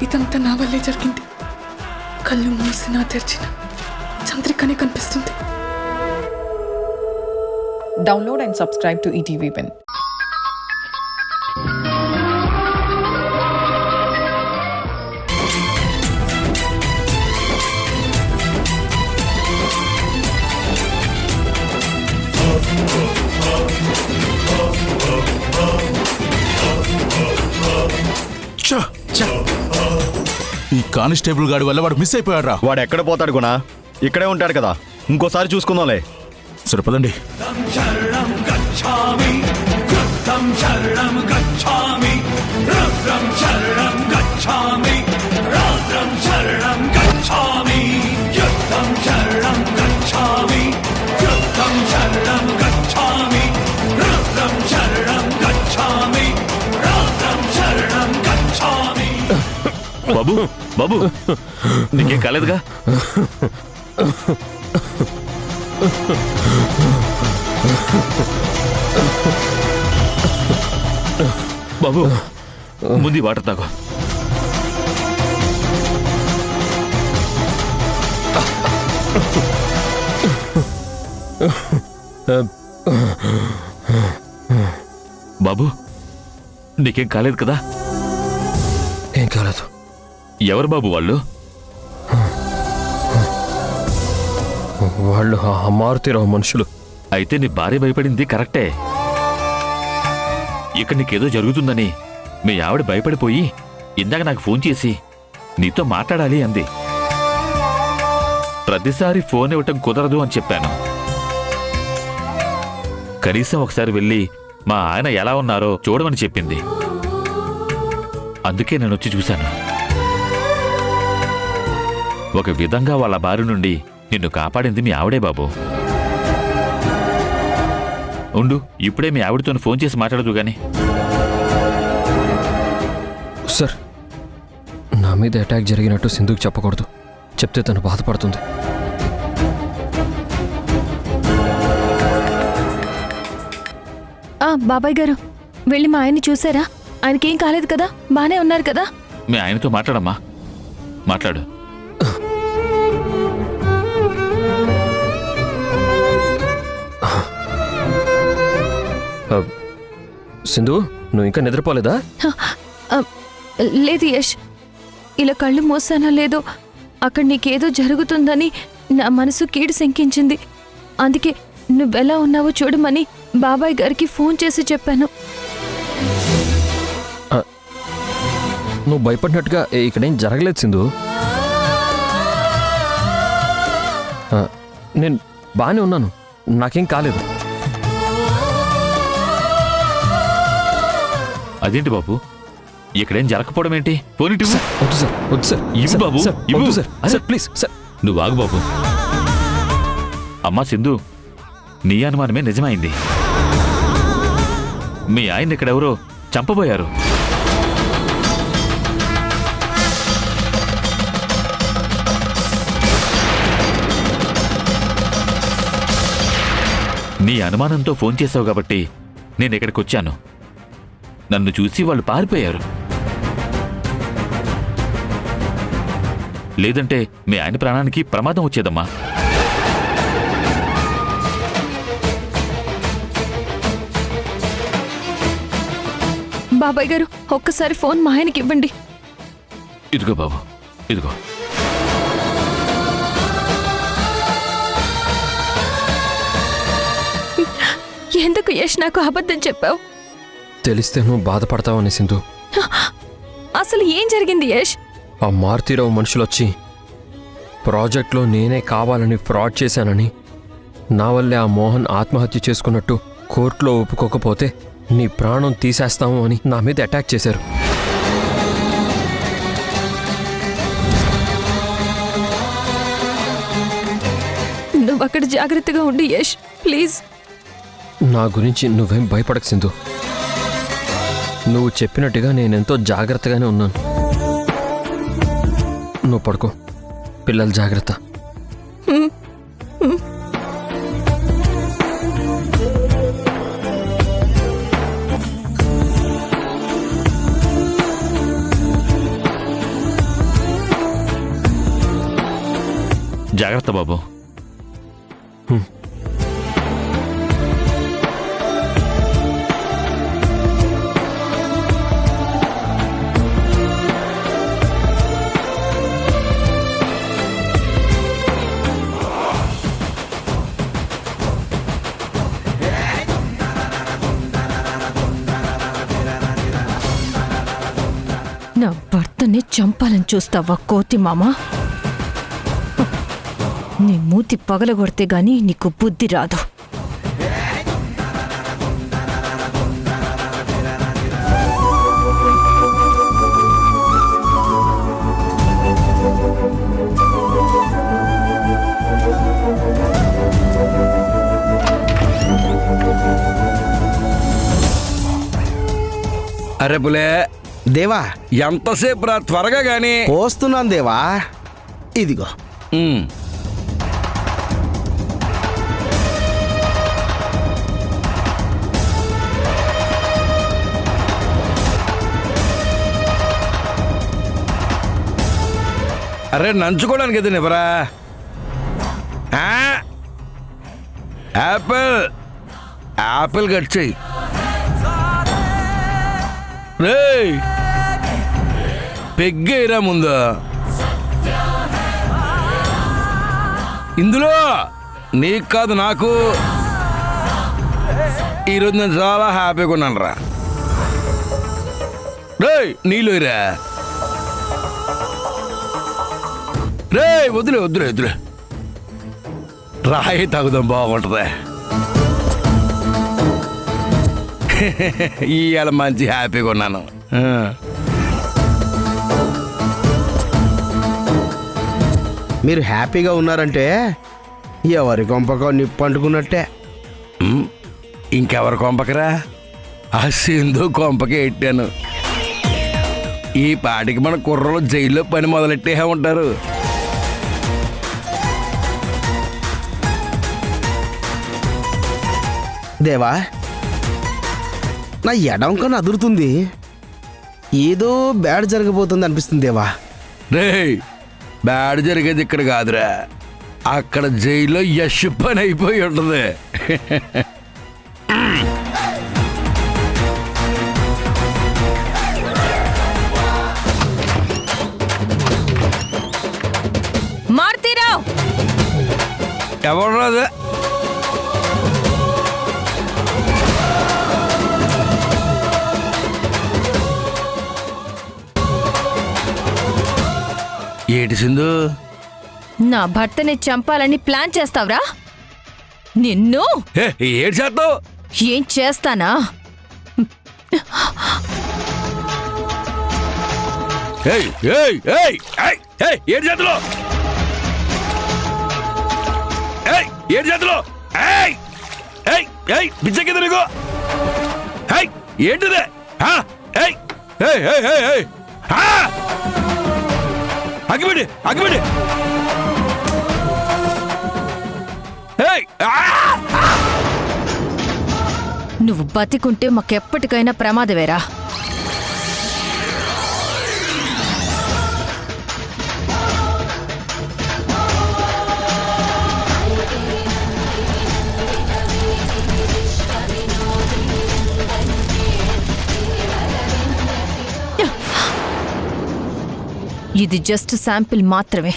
ఇదంతా నా వల్లే జరిగింది. కళ్ళు మూసినా తెరిచిన చంద్రికనే కనిపిస్తుంది. Download and subscribe to ETV Win. ఈ కానిస్టేబుల్ గాడి వల్ల వాడు మిస్ అయిపోయాడు రా. వాడు ఎక్కడ పోతాడు గుణ? ఇక్కడే ఉంటాడు కదా, ఇంకోసారి చూసుకుందాంలే. సరిపదండి. బాబు బాబు నీకేం కాలేదుగా? బాబు ముందు వాటర్ తాగు. బాబు నీకేం కాలేదు కదా? ఏం కాలేదు. ఎవరు బాబు వాళ్ళు? వాళ్ళు ఆ మారుతీరావు మనుషులు. అయితే నీ భార్య భయపడింది కరెక్టే. ఇక్కడ నీకేదో జరుగుతుందని మీ ఆవిడ భయపడిపోయి ఇందాక నాకు ఫోన్ చేసి నీతో మాట్లాడాలి అంది. ప్రతిసారి ఫోన్ ఇవ్వటం కుదరదు అని చెప్పాను. కనీసం ఒకసారి వెళ్ళి మా ఆయన ఎలా ఉన్నారో చూడమని చెప్పింది. అందుకే నేను వచ్చి చూశాను. ఒక విధంగా వాళ్ళ బారి నుండి నిన్ను కాపాడింది మీ ఆవిడే బాబు. ఉండు, ఇప్పుడే మీ ఆవిడతో ఫోన్ చేసి మాట్లాడదు గాని. సార్, నా మీద అటాక్ జరిగినట్టు సింధుకు చెప్పకూడదు. చెప్తే తను బాధపడుతుంది. బాబాయ్ గారు వెళ్ళి మా ఆయన్ని చూసారా? ఆయనకేం కాలేదు కదా? బానే ఉన్నారు కదా? మీ ఆయనతో మాట్లాడమ్మా, మాట్లాడు. సింధు, నువ్వు ఇంకా నిద్రపోలేదా? లేదు యష్, ఇలా కళ్ళు మోసానో లేదో అక్కడ నీకేదో జరుగుతుందని నా మనసు కీడు శంకించింది. అందుకే నువ్వెలా ఉన్నావో చూడమని బాబాయ్ గారికి ఫోన్ చేసి చెప్పాను. నువ్వు భయపడినట్టుగా ఇక్కడేం జరగలేదు సింధు. నేను బాగానే ఉన్నాను, నాకేం కాలేదు. అదేంటి బాబు, ఇక్కడేం జరగకపోవడం ఏంటి? పోనీ వద్దు సార్, వద్దు సార్. ఇవ్వు బాబు, ఇవ్వు సార్, ప్లీజ్ సార్. నువ్వు ఆగు బాబు. అమ్మా సింధు, నీ అనుమానమే నిజమైంది. మీ ఆయన ఇక్కడెవరో చంపబోయారు. నీ అనుమానంతో ఫోన్ చేశావు కాబట్టి నేను ఇక్కడికి వచ్చాను. నన్ను చూసి వాళ్ళు పారిపోయారు. లేదంటే మీ ఆయన ప్రాణానికి ప్రమాదం వచ్చేదమ్మా. బాబాయ్ గారు ఒక్కసారి ఫోన్ మా ఆయనకి ఇవ్వండి. ఇదిగో బాబు, ఇదిగో. ఎందుకు యష్ నాకు అబద్ధం చెప్పావు? తెలిస్తే నువ్వు బాధపడతావని సింధు. అసలు ఏం జరిగింది యష్? ఆ మారుతీరావు మనుషులొచ్చి ప్రాజెక్ట్లో నేనే కావాలని ఫ్రాడ్ చేశానని, నా వల్లే ఆ మోహన్ ఆత్మహత్య చేసుకున్నట్టు కోర్టులో ఒప్పుకోకపోతే నీ ప్రాణం తీసేస్తాము అని నా మీద అటాక్ చేశారు. నువ్వు అక్కడ జాగ్రత్తగా ఉండి యష్, ప్లీజ్. నా గురించి నువ్వేం భయపడకు సింధు. నువ్వు చెప్పినట్టుగా నేనెంతో జాగ్రత్తగానే ఉన్నాను. నువ్వు పడుకో, పిల్లలు జాగ్రత్త. జాగ్రత్త బాబు. నా భర్తని చంపాలని చూస్తావా కోతి మామా? నీ మూతి పగలగొడితే గాని నీకు బుద్ధి రాదు. అరే బులే, దేవా ఎంతసేపు రా, త్వరగా గాని. పోస్తున్నాను దేవా, ఇదిగో. అరే నంచుకోవడానికి ఏదైనా ఇవ్వరా? యాపిల్ యాపిల్ కట్ చెయ్యి. రేయ్ పెగ్గేరా ముందు. ఇందులో నీకు కాదు నాకు. ఈరోజు నేను చాలా హ్యాపీగా ఉన్నాను రా. రేయ్ నీళ్ళురా. రేయ్ వదిలే వదిలే వదిలే, రాయి తాగుదాం, బాగుంటుంది. ఇవాళ మంచి హ్యాపీగా ఉన్నాను. మీరు హ్యాపీగా ఉన్నారంటే ఎవరి కొంపకో నిప్పు అంటుకున్నట్టే. ఇంకెవరి కొంపకరా? ఆ సింధు కొంపకే ఎట్టాను. ఈ పాటికి మన కుర్రలు జైల్లో పని మొదలెట్టే ఉంటారు. దేవా, నా ఎడం కన్నా అదురుతుంది. ఏదో బ్యాడ్ జరగబోతుంది అనిపిస్తుంది దేవా. రేయ్ బ్యాడ్ జరిగేది ఇక్కడ కాదురా, అక్కడ జైల్లో యశ్ పని అయిపోయి ఉంటుంది. మారుతీరావు, ఎవరు రాదు? ఏటి సింధు? నా భర్తని చంపాలని ప్లాన్ చేస్తావురా? నిన్ను ఏడు చేస్తావు? ఏం చేస్తానా? ఏడు చేతులు, ఏడు చేతులు, పిచ్చకి తిరుగు. ఏంటిదే? అగ్గిపెట్టి అగ్గిపెట్టి. నువ్వు బతికుంటే మాకెప్పటికైనా ప్రమాదమేరా. ఇది జస్ట్ శాంపిల్ మాత్రమే.